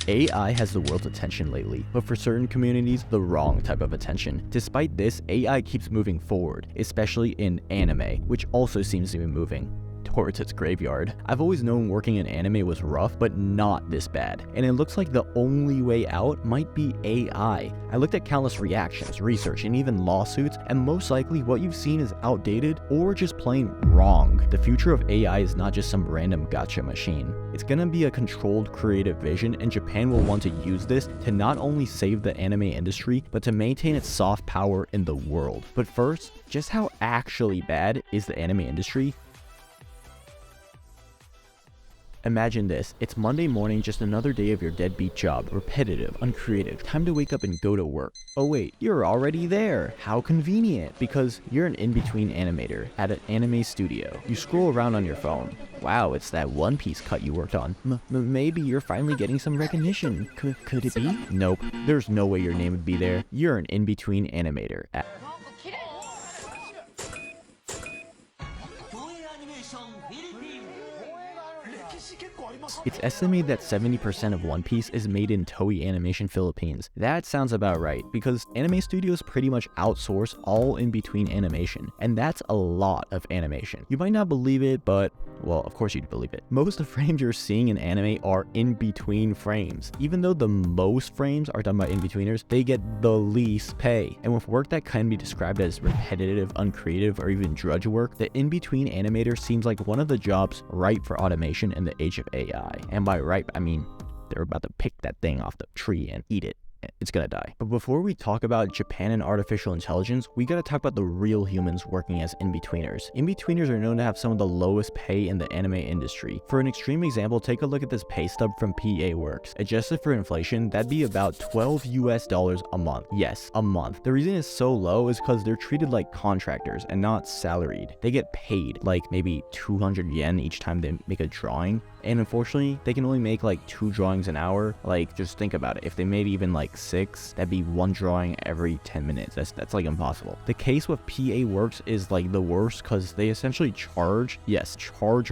AI has the world's attention lately, but for certain communities, the wrong type of attention. Despite this, AI keeps moving forward, especially in anime, which also seems to be moving towards its graveyard. I've always known working in anime was rough, but not this bad, and it looks like the only way out might be AI. I looked at countless reactions, research, and even lawsuits, and most likely what you've seen is outdated or just plain wrong. The future of AI is not just some random gotcha machine. It's gonna be a controlled creative vision, and Japan will want to use this to not only save the anime industry, but to maintain its soft power in the world. But first, just how actually bad is the anime industry? Imagine this, it's Monday morning, just another day of your deadbeat job, repetitive, uncreative, time to wake up and go to work. Oh wait, you're already there. How convenient, because you're an in-between animator at an anime studio. You scroll around on your phone. Wow, it's that One Piece cut you worked on. Maybe you're finally getting some recognition. Could it be? Nope, there's no way your name would be there. You're an in-between animator at It's estimated that 70% of One Piece is made in Toei Animation Philippines. That sounds about right, because anime studios pretty much outsource all in-between animation, and that's a lot of animation. You might not believe it, but, well, of course you'd believe it. Most of the frames you're seeing in anime are in-between frames. Even though the most frames are done by in-betweeners, they get the least pay. And with work that can be described as repetitive, uncreative, or even drudge work, the in-between animator seems like one of the jobs ripe for automation in the age of AI. And by ripe, I mean they're about to pick that thing off the tree and eat it. It's gonna die. But before we talk about Japan and artificial intelligence, we gotta talk about the real humans working as in-betweeners. In-betweeners are known to have some of the lowest pay in the anime industry. For an extreme example, take a look at this pay stub from PA Works. Adjusted for inflation, that'd be about $12 US a month. Yes, a month. The reason it's so low is because they're treated like contractors and not salaried. They get paid like maybe 200 yen each time they make a drawing. And unfortunately, they can only make like 2 drawings an hour. Like, just think about it. If they made even like 6, that'd be 1 drawing every 10 minutes. That's like impossible. The case with PA Works is like the worst because they essentially charge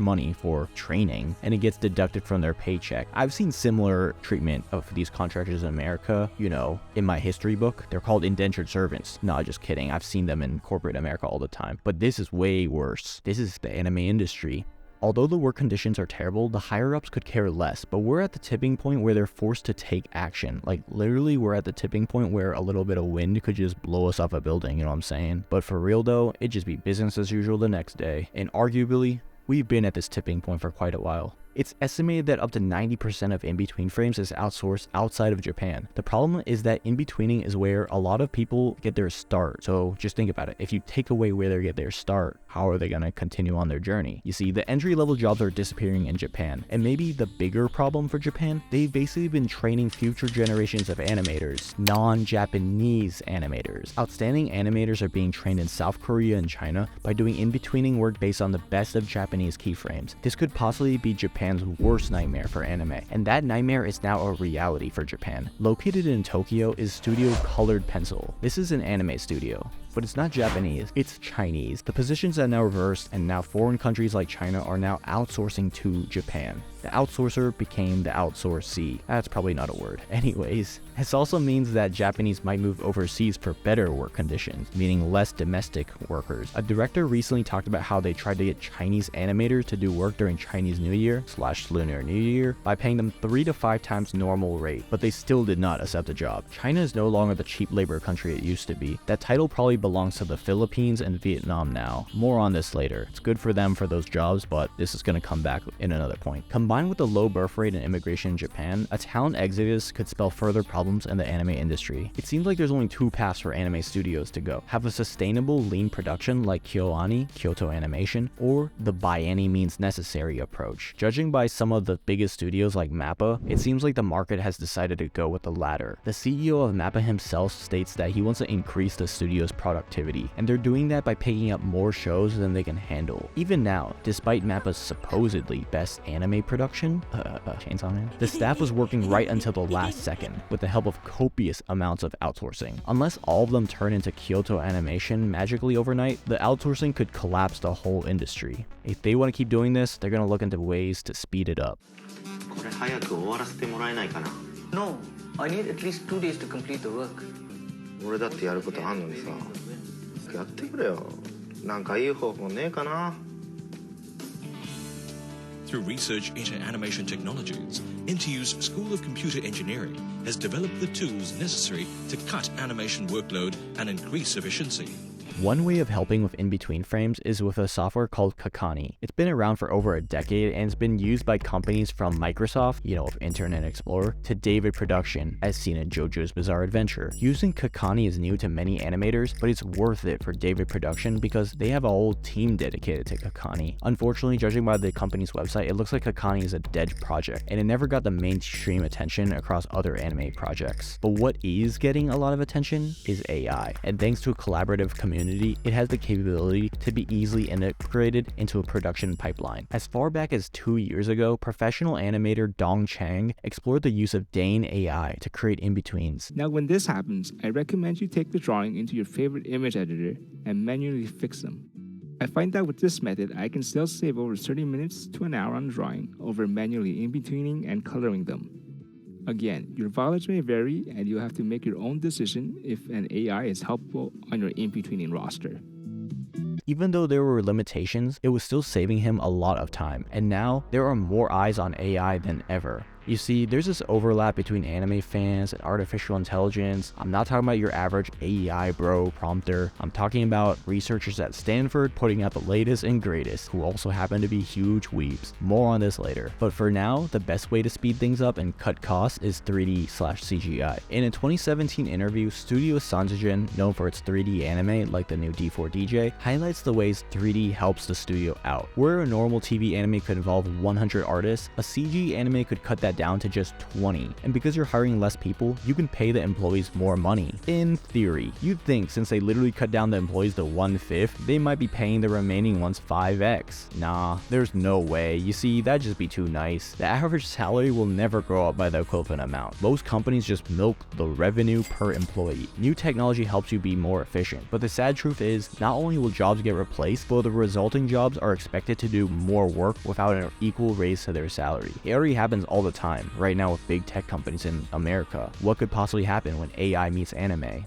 money for training, and it gets deducted from their paycheck. I've seen similar treatment of these contractors in America, you know, in my history book. They're called indentured servants. No, just kidding. I've seen them in corporate America all the time. But this is way worse. This is the anime industry. Although the work conditions are terrible, the higher-ups could care less, but we're at the tipping point where they're forced to take action. Like, literally, we're at the tipping point where a little bit of wind could just blow us off a building, you know what I'm saying? But for real though, it'd just be business as usual the next day. And arguably, we've been at this tipping point for quite a while. It's estimated that up to 90% of in-between frames is outsourced outside of Japan. The problem is that in-betweening is where a lot of people get their start. So just think about it. If you take away where they get their start, how are they going to continue on their journey? You see, the entry-level jobs are disappearing in Japan. And maybe the bigger problem for Japan, they've basically been training future generations of animators, non-Japanese animators. Outstanding animators are being trained in South Korea and China by doing in-betweening work based on the best of Japanese keyframes. This could possibly be Japan's worst nightmare for anime, and that nightmare is now a reality for Japan. Located in Tokyo is Studio Colored Pencil. This is an anime studio, but it's not Japanese, it's Chinese. The positions are now reversed, and now foreign countries like China are now outsourcing to Japan. The outsourcer became the outsourcee. That's probably not a word. Anyways, this also means that Japanese might move overseas for better work conditions, meaning less domestic workers. A director recently talked about how they tried to get Chinese animators to do work during Chinese New Year / Lunar New Year by paying them 3 to 5 times normal rate, but they still did not accept the job. China is no longer the cheap labor country it used to be. That title probably belongs to the Philippines and Vietnam now. More on this later. It's good for them for those jobs, but this is going to come back in another point. Combined with the low birth rate and immigration in Japan, a talent exodus could spell further problems in the anime industry. It seems like there's only 2 paths for anime studios to go. Have a sustainable, lean production like KyoAni, Kyoto Animation, or the by any means necessary approach. Judging by some of the biggest studios like MAPPA, it seems like the market has decided to go with the latter. The CEO of MAPPA himself states that he wants to increase the studio's productivity, and they're doing that by picking up more shows than they can handle. Even now, despite MAPPA's supposedly best anime production, Chainsaw Man, the staff was working right until the last second, with the help of copious amounts of outsourcing. Unless all of them turn into Kyoto Animation magically overnight, the outsourcing could collapse the whole industry. If they want to keep doing this, they're going to look into ways to speed it up. No, I need at least 2 days to complete the work. 俺だってやることあんのにさ、やってくれよ。なんかいい方法ねえかな。Through research into animation technologies, NTU's School of Computer Engineering has developed the tools necessary to cut animation workload and increase efficiency. One way of helping with in-between frames is with a software called Kakani. It's been around for over a decade and it's been used by companies from Microsoft, of Internet Explorer, to David Production, as seen in JoJo's Bizarre Adventure. Using Kakani is new to many animators, but it's worth it for David Production because they have a whole team dedicated to Kakani. Unfortunately, judging by the company's website, it looks like Kakani is a dead project, and it never got the mainstream attention across other anime projects. But what is getting a lot of attention is AI, and thanks to a collaborative community, it has the capability to be easily integrated into a production pipeline. As far back as 2 years ago, professional animator Dong Chang explored the use of Dane AI to create in-betweens. Now when this happens, I recommend you take the drawing into your favorite image editor and manually fix them. I find that with this method, I can still save over 30 minutes to an hour on drawing over manually in-betweening and coloring them. Again, your mileage may vary and you have to make your own decision if an AI is helpful on your in-betweening roster. Even though there were limitations, it was still saving him a lot of time, and now there are more eyes on AI than ever. You see, there's this overlap between anime fans and artificial intelligence. I'm not talking about your average AI bro prompter. I'm talking about researchers at Stanford putting out the latest and greatest, who also happen to be huge weebs. More on this later. But for now, the best way to speed things up and cut costs is 3D/CGI. In a 2017 interview, Studio Sanzigen, known for its 3D anime like the new D4DJ, highlights the ways 3D helps the studio out. Where a normal TV anime could involve 100 artists, a CG anime could cut that down to just 20. And because you're hiring less people, you can pay the employees more money. In theory, you'd think since they literally cut down the employees to 1/5, they might be paying the remaining ones 5x. Nah, there's no way. You see, that'd just be too nice. The average salary will never grow up by the equivalent amount. Most companies just milk the revenue per employee. New technology helps you be more efficient, but the sad truth is, not only will jobs get replaced, but the resulting jobs are expected to do more work without an equal raise to their salary. It already happens all the time right now with big tech companies in America. What could possibly happen when AI meets anime?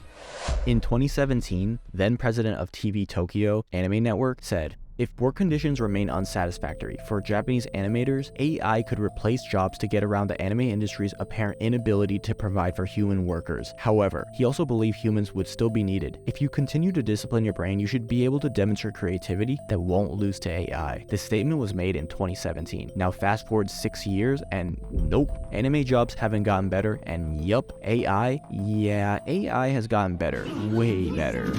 In 2017, then president of TV Tokyo Anime Network said, "If work conditions remain unsatisfactory for Japanese animators, AI could replace jobs to get around the anime industry's apparent inability to provide for human workers." However, he also believed humans would still be needed. If you continue to discipline your brain, you should be able to demonstrate creativity that won't lose to AI. This statement was made in 2017. Now fast forward 6 years and nope, anime jobs haven't gotten better, and yup, AI has gotten better, way better.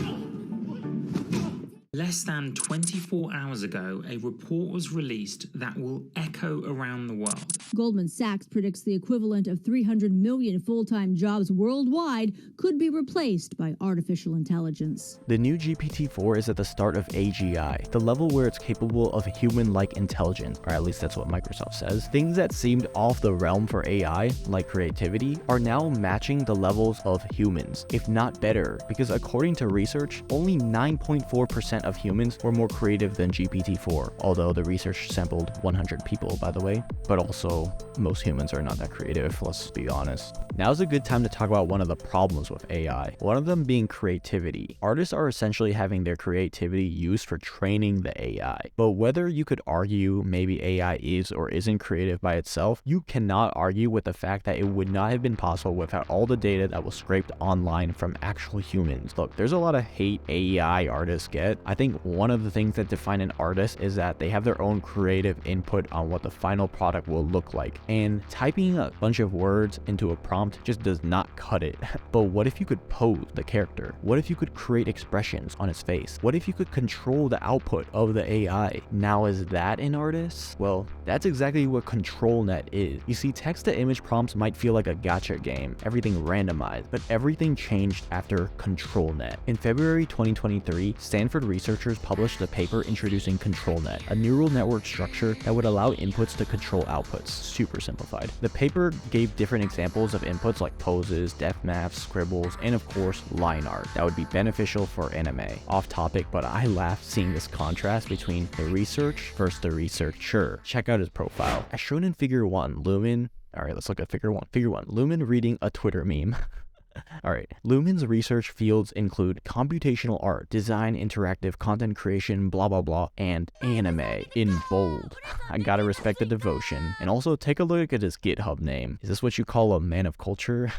Less than 24 hours ago, a report was released that will echo around the world. Goldman Sachs predicts the equivalent of 300 million full-time jobs worldwide could be replaced by artificial intelligence. The new GPT-4 is at the start of AGI, the level where it's capable of human-like intelligence, or at least that's what Microsoft says. Things that seemed off the realm for AI, like creativity, are now matching the levels of humans, if not better, because according to research, only 9.4% of humans were more creative than GPT-4, although the research sampled 100 people, by the way. But also, most humans are not that creative, let's be honest. Now's a good time to talk about one of the problems with AI, one of them being creativity. Artists are essentially having their creativity used for training the AI. But whether you could argue maybe AI is or isn't creative by itself, you cannot argue with the fact that it would not have been possible without all the data that was scraped online from actual humans. Look, there's a lot of hate AI artists get. I think one of the things that define an artist is that they have their own creative input on what the final product will look like. And typing a bunch of words into a prompt just does not cut it. But what if you could pose the character? What if you could create expressions on its face? What if you could control the output of the AI? Now, is that an artist? Well, that's exactly what ControlNet is. You see, text-to-image prompts might feel like a gacha game, everything randomized, but everything changed after ControlNet. In February 2023, Stanford researchers published a paper introducing ControlNet, a neural network structure that would allow inputs to control outputs, super simplified. The paper gave different examples of inputs like poses, depth maps, scribbles, and of course, line art that would be beneficial for anime. Off topic, but I laughed seeing this contrast between the research versus the researcher. Check out his profile. As shown in figure 1, Lumen, All right, let's look at figure one. Figure one, Lumen reading a Twitter meme. All right, Lumen's research fields include computational art, design, interactive content creation, blah, blah, blah, and anime in bold. I gotta respect the devotion. And also take a look at his GitHub name. Is this what you call a man of culture?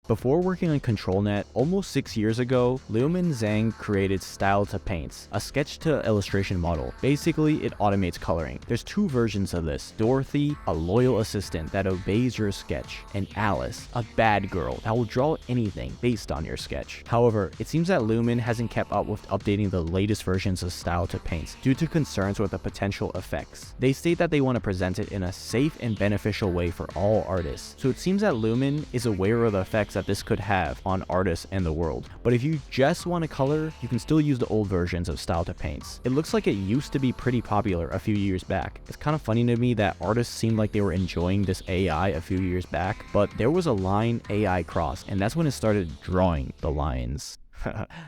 Before working on ControlNet, almost 6 years ago, Liumin Zhang created Style to Paints, a sketch-to-illustration model. Basically, it automates coloring. There's two versions of this: Dorothy, a loyal assistant that obeys your sketch, and Alice, a bad girl that will draw anything based on your sketch. However, it seems that Lumen hasn't kept up with updating the latest versions of Style to Paints due to concerns with the potential effects. They state that they want to present it in a safe and beneficial way for all artists. So it seems that Lumen is aware of the effects that this could have on artists and the world. But if you just want to color, you can still use the old versions of Style to Paints. It looks like it used to be pretty popular a few years back. It's kind of funny to me that artists seemed like they were enjoying this AI a few years back, but there was a line AI cross, and that's when it started drawing the lines.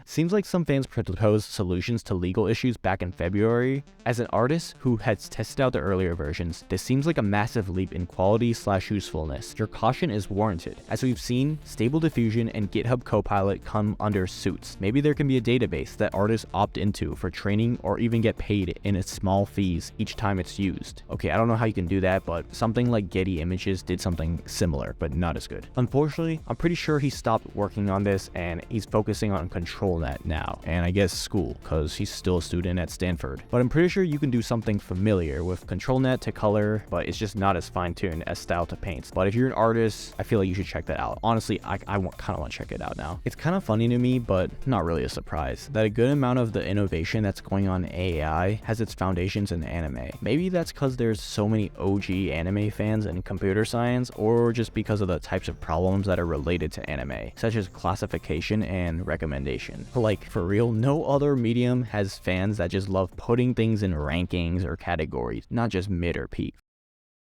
Seems like some fans proposed solutions to legal issues back in February. As an artist who has tested out the earlier versions, this seems like a massive leap in quality/usefulness. Your caution is warranted. As we've seen, Stable Diffusion and GitHub Copilot come under suits. Maybe there can be a database that artists opt into for training or even get paid in its small fees each time it's used. Okay, I don't know how you can do that, but something like Getty Images did something similar, but not as good. Unfortunately, I'm pretty sure he stopped working on this and he's focusing on ControlNet now, and I guess school, because he's still a student at Stanford. But I'm pretty sure you can do something familiar with ControlNet to color, but it's just not as fine-tuned as Style to Paints. But if you're an artist, I feel like you should check that out. Honestly, I kind of want to check it out now. It's kind of funny to me, but not really a surprise, that a good amount of the innovation that's going on in AI has its foundations in anime. Maybe that's because there's so many OG anime fans in computer science, or just because of the types of problems that are related to anime, such as classification and recommendation. Like, for real, no other medium has fans that just love putting things in rankings or categories, not just mid or peak.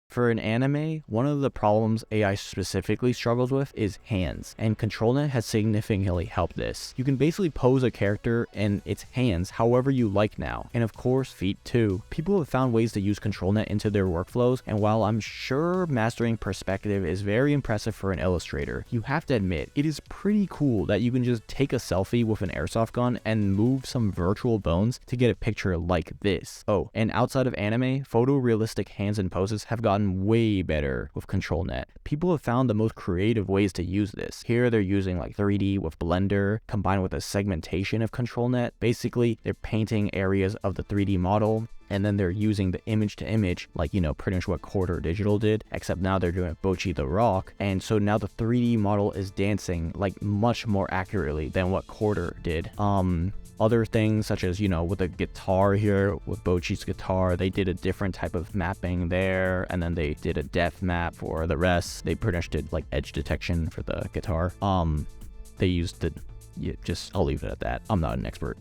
For an anime, one of the problems AI specifically struggles with is hands, and ControlNet has significantly helped this. You can basically pose a character and its hands however you like now, and of course feet too. People have found ways to use ControlNet into their workflows, and while I'm sure mastering perspective is very impressive for an illustrator, you have to admit it is pretty cool that you can just take a selfie with an airsoft gun and move some virtual bones to get a picture like this. Oh, and outside of anime, photorealistic hands and poses have gotten way better with ControlNet. People have found the most creative ways to use this. Here they're using like 3D with Blender combined with a segmentation of ControlNet. Basically, they're painting areas of the 3D model, and then they're using the image to image, like, you know, pretty much what Quarter Digital did, except now they're doing Bouquet the Rock. And so now the 3D model is dancing like much more accurately than what Quarter did. Other things such as, you know, with the guitar here, with Bouquet's guitar, they did a different type of mapping there, and then they did a depth map for the rest. They pretty much did like edge detection for the guitar. They used the, I'll leave it at that. I'm not an expert.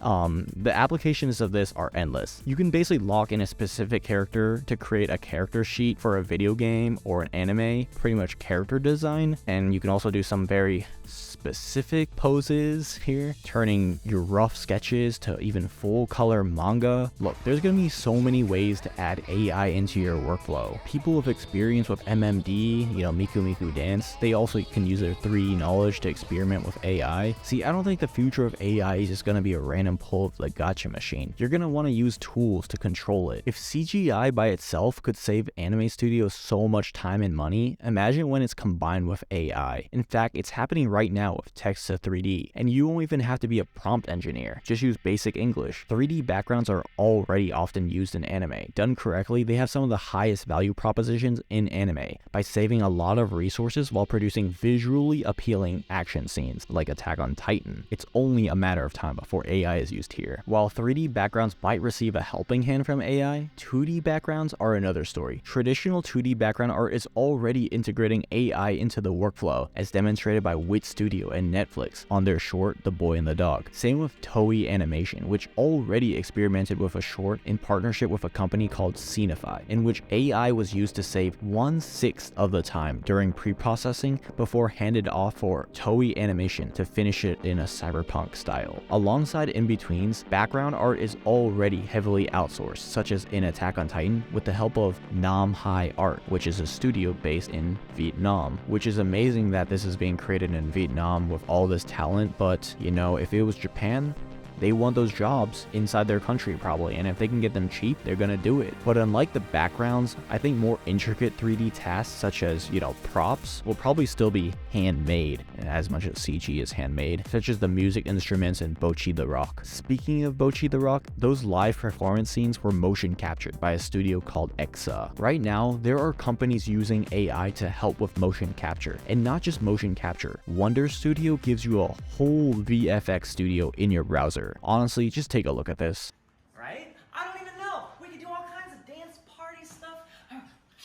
The applications of this are endless. You can basically lock in a specific character to create a character sheet for a video game or an anime, pretty much character design, and you can also do some very specific poses here, turning your rough sketches to even full color manga. Look, there's gonna be so many ways to add AI into your workflow. People with experience with MMD, you know, Miku Miku Dance, they also can use their 3D knowledge to experiment with AI. See, I don't think the future of AI is just gonna be a random pull of the gotcha machine. You're gonna want to use tools to control it. If CGI by itself could save anime studios so much time and money, imagine when it's combined with AI. In fact, it's happening right now with text to 3D, and you won't even have to be a prompt engineer. Just use basic English. 3D backgrounds are already often used in anime. Done correctly, they have some of the highest value propositions in anime by saving a lot of resources while producing visually appealing action scenes like Attack on Titan. It's only a matter of time before AI is used here. While 3D backgrounds might receive a helping hand from AI, 2D backgrounds are another story. Traditional 2D background art is already integrating AI into the workflow, as demonstrated by Wit Studio and Netflix on their short The Boy and the Dog. Same with Toei Animation, which already experimented with a short in partnership with a company called Scenify, in which AI was used to save 1/6 of the time during pre-processing before handed off for Toei Animation to finish it in a cyberpunk style. Alongside Alongside in-betweens, background art is already heavily outsourced, such as in Attack on Titan with the help of Nam Hai Art, which is a studio based in Vietnam, which is amazing that this is being created in Vietnam with all this talent. But you know, if it was Japan, they want those jobs inside their country probably, and if they can get them cheap, they're gonna do it. But unlike the backgrounds, I think more intricate 3D tasks such as, you know, props will probably still be handmade, as much as CG is handmade, such as the music instruments in Bouquet the Rock. Speaking of Bouquet the Rock, those live performance scenes were motion captured by a studio called EXA. Right now, there are companies using AI to help with motion capture, and not just motion capture. Wonder Studio gives you a whole VFX studio in your browser. Honestly, just take a look at this. Right? I don't even know. We could do all kinds of dance party stuff.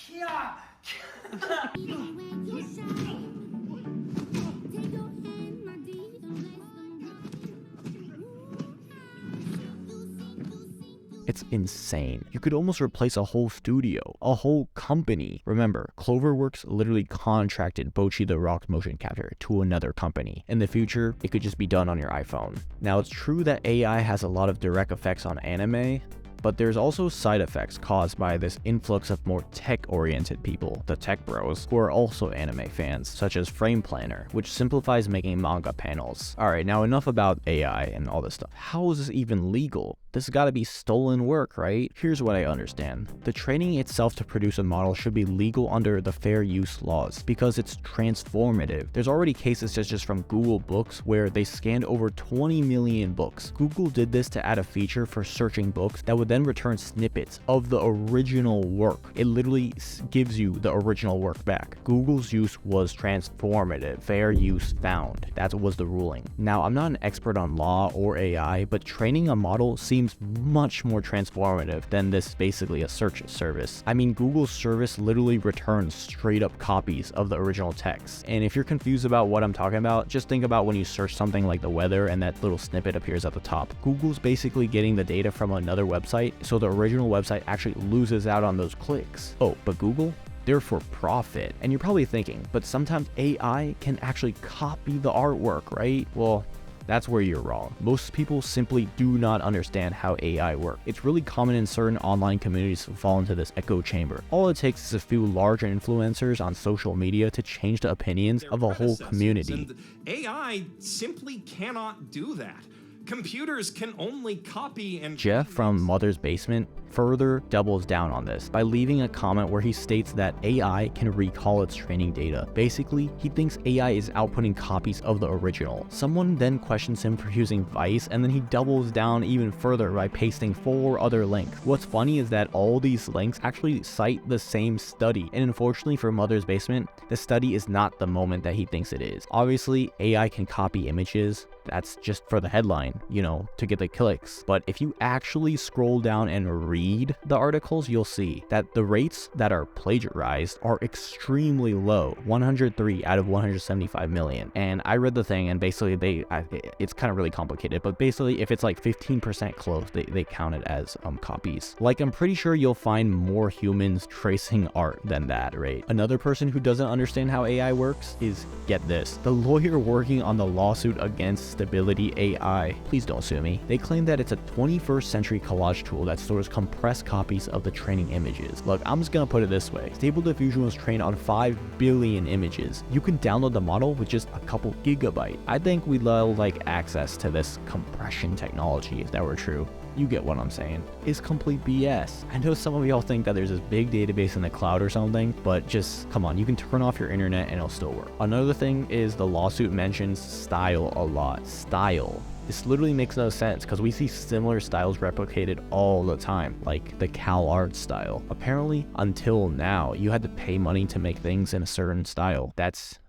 Yeah. It's insane. You could almost replace a whole studio, a whole company. Remember, Cloverworks literally contracted Bouquet the Rock motion capture to another company. In the future, it could just be done on your iPhone. Now, it's true that AI has a lot of direct effects on anime, but there's also side effects caused by this influx of more tech-oriented people, the tech bros, who are also anime fans, such as Frame Planner, which simplifies making manga panels. Alright, now enough about AI and all this stuff. How is this even legal? This has got to be stolen work, right? Here's what I understand. The training itself to produce a model should be legal under the fair use laws because it's transformative. There's already cases such as from Google Books where they scanned over 20 million books. Google did this to add a feature for searching books that would then return snippets of the original work. It literally gives you the original work back. Google's use was transformative. Fair use found. That was the ruling. Now, I'm not an expert on law or AI, but training a model seems much more transformative than this basically a search service. I mean, Google's service literally returns straight up copies of the original text. And if you're confused about what I'm talking about, just think about when you search something like the weather and that little snippet appears at the top. Google's basically getting the data from another website, so the original website actually loses out on those clicks. Oh, but Google? They're for profit. And you're probably thinking, but sometimes AI can actually copy the artwork, right? Well, that's where you're wrong. Most people simply do not understand how AI works. It's really common in certain online communities to fall into this echo chamber. All it takes is a few large influencers on social media to change the opinions of a whole community. And AI simply cannot do that. Computers can only copy and... Jeff from Mother's Basement further doubles down on this by leaving a comment where he states that AI can recall its training data. Basically, he thinks AI is outputting copies of the original. Someone then questions him for using Vice, and then he doubles down even further by pasting 4 other links. What's funny is that all these links actually cite the same study, and unfortunately for Mother's Basement, the study is not the moment that he thinks it is. Obviously, AI can copy images. That's just for the headline, you know, to get the clicks. But if you actually scroll down and read the articles, you'll see that the rates that are plagiarized are extremely low, 103 out of 175 million. And I read the thing, and basically it's kind of really complicated, but basically if it's like 15% close, they count it as copies. Like, I'm pretty sure you'll find more humans tracing art than that, right? Another person who doesn't understand how AI works is, get this, the lawyer working on the lawsuit against Stability AI. Please don't sue me. They claim that it's a 21st century collage tool that stores compressed copies of the training images. Look, I'm just gonna put it this way. Stable Diffusion was trained on 5 billion images. You can download the model with just a couple gigabytes. I think we'd like access to this compression technology if that were true. You get what I'm saying. It's complete BS. I know some of y'all think that there's this big database in the cloud or something, but just come on, you can turn off your internet and it'll still work. Another thing is the lawsuit mentions style a lot. Style. This literally makes no sense because we see similar styles replicated all the time, like the CalArt style. Apparently, until now, you had to pay money to make things in a certain style. That's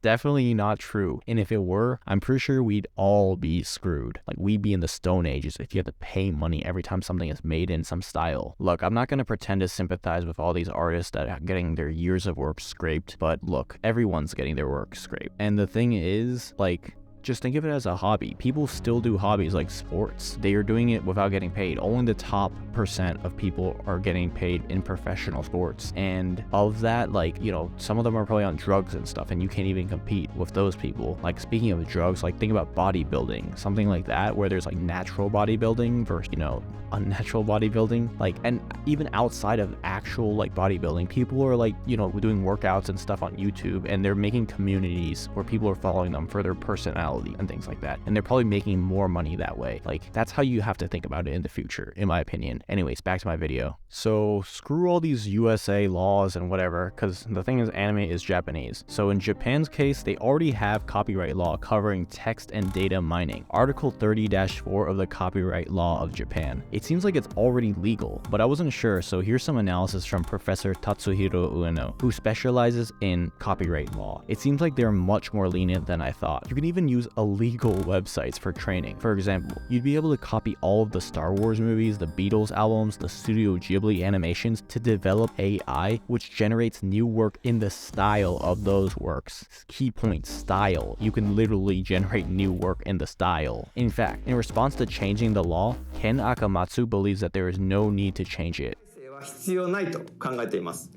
definitely not true. And if it were, I'm pretty sure we'd all be screwed. Like, we'd be in the Stone Ages if you had to pay money every time something is made in some style. Look, I'm not going to pretend to sympathize with all these artists that are getting their years of work scraped, but look, everyone's getting their work scraped. And the thing is, like, Just think of it as a hobby. People still do hobbies like sports. They are doing it without getting paid. Only the top % of people are getting paid in professional sports. And of that, like, you know, some of them are probably on drugs and stuff, and you can't even compete with those people. Like, speaking of drugs, like, think about bodybuilding, something like that, where there's like natural bodybuilding versus, you know, unnatural bodybuilding. Like, and even outside of actual like bodybuilding, people are like, you know, doing workouts and stuff on YouTube, and they're making communities where people are following them for their personality and things like that, and they're probably making more money that way. Like, that's how you have to think about it in the future, in my opinion. Anyways, back to my video. So screw all these USA laws and whatever, because the thing is, anime is Japanese. So in Japan's case, they already have copyright law covering text and data mining, Article 30-4 of the copyright law of Japan. It seems like it's already legal, but I wasn't sure, so here's some analysis from Professor Tatsuhiro Ueno, who specializes in copyright law. It seems like they're much more lenient than I thought. You can even use illegal websites for training. For example, you'd be able to copy all of the Star Wars movies, the Beatles albums, the Studio Ghibli animations to develop AI, which generates new work in the style of those works. Key point, style. You can literally generate new work in the style. In fact, in response to changing the law, Ken Akamatsu believes that there is no need to change it. 必要ないと考えています。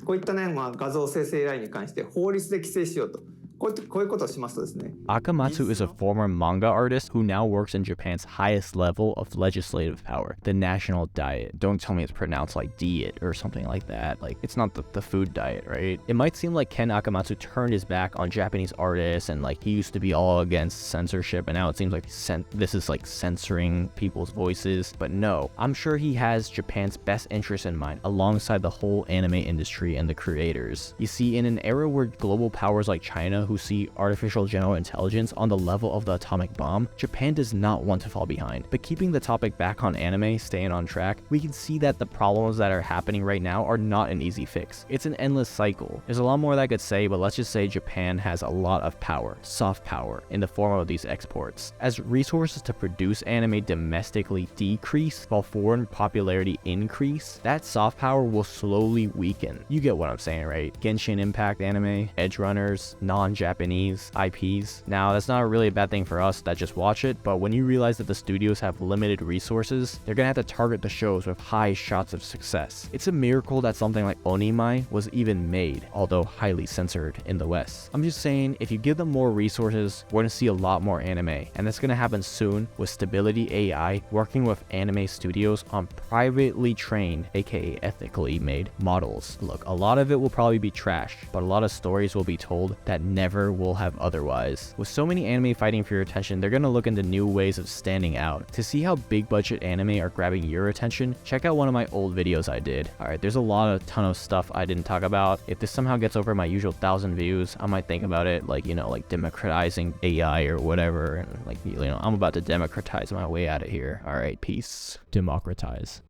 こういったね、画像生成 AI に関して法律で規制しようと。こういうことをしますとですね。Akamatsu is a former manga artist who now works in Japan's highest level of legislative power, the National Diet. Don't tell me it's pronounced like diet or something like that. Like, it's not the food diet, right? It might seem like Ken Akamatsu turned his back on Japanese artists, and like he used to be all against censorship, and now it seems like this is like censoring people's voices. But no, I'm sure he has Japan's best interests in mind alongside the whole anime industry and the creators. You see, in an era where global powers like China, who see artificial general intelligence on the level of the atomic bomb, Japan does not want to fall behind. But keeping the topic back on anime, staying on track, we can see that the problems that are happening right now are not an easy fix. It's an endless cycle. There's a lot more that I could say, but let's just say Japan has a lot of power, soft power, in the form of these exports. As resources to produce anime domestically decrease while foreign popularity increase, that soft power will slowly weaken. You get what I'm saying, right? Genshin Impact anime, Edge Runners, non-Japanese IPs. Now, that's not really a bad thing for us that just watch it, but when you realize that the studios have limited resources, they're gonna have to target the shows with high shots of success. It's a miracle that something like Onimai was even made, although highly censored in the West. I'm just saying, if you give them more resources, we're gonna see a lot more anime, and that's gonna happen soon with Stability AI working with anime studios on privately trained, aka ethically made, models. Look, a lot of it will probably be trash, but a lot of stories will be told that never will have otherwise. With so many anime fighting for your attention, they're gonna look into new ways of standing out. To see how big budget anime are grabbing your attention, check out one of my old videos I did. Alright, there's a ton of stuff I didn't talk about. If this somehow gets over my usual 1,000 views, I might think about it, like, you know, like democratizing AI or whatever, and like, you know, I'm about to democratize my way out of here. Alright, peace. Democratize.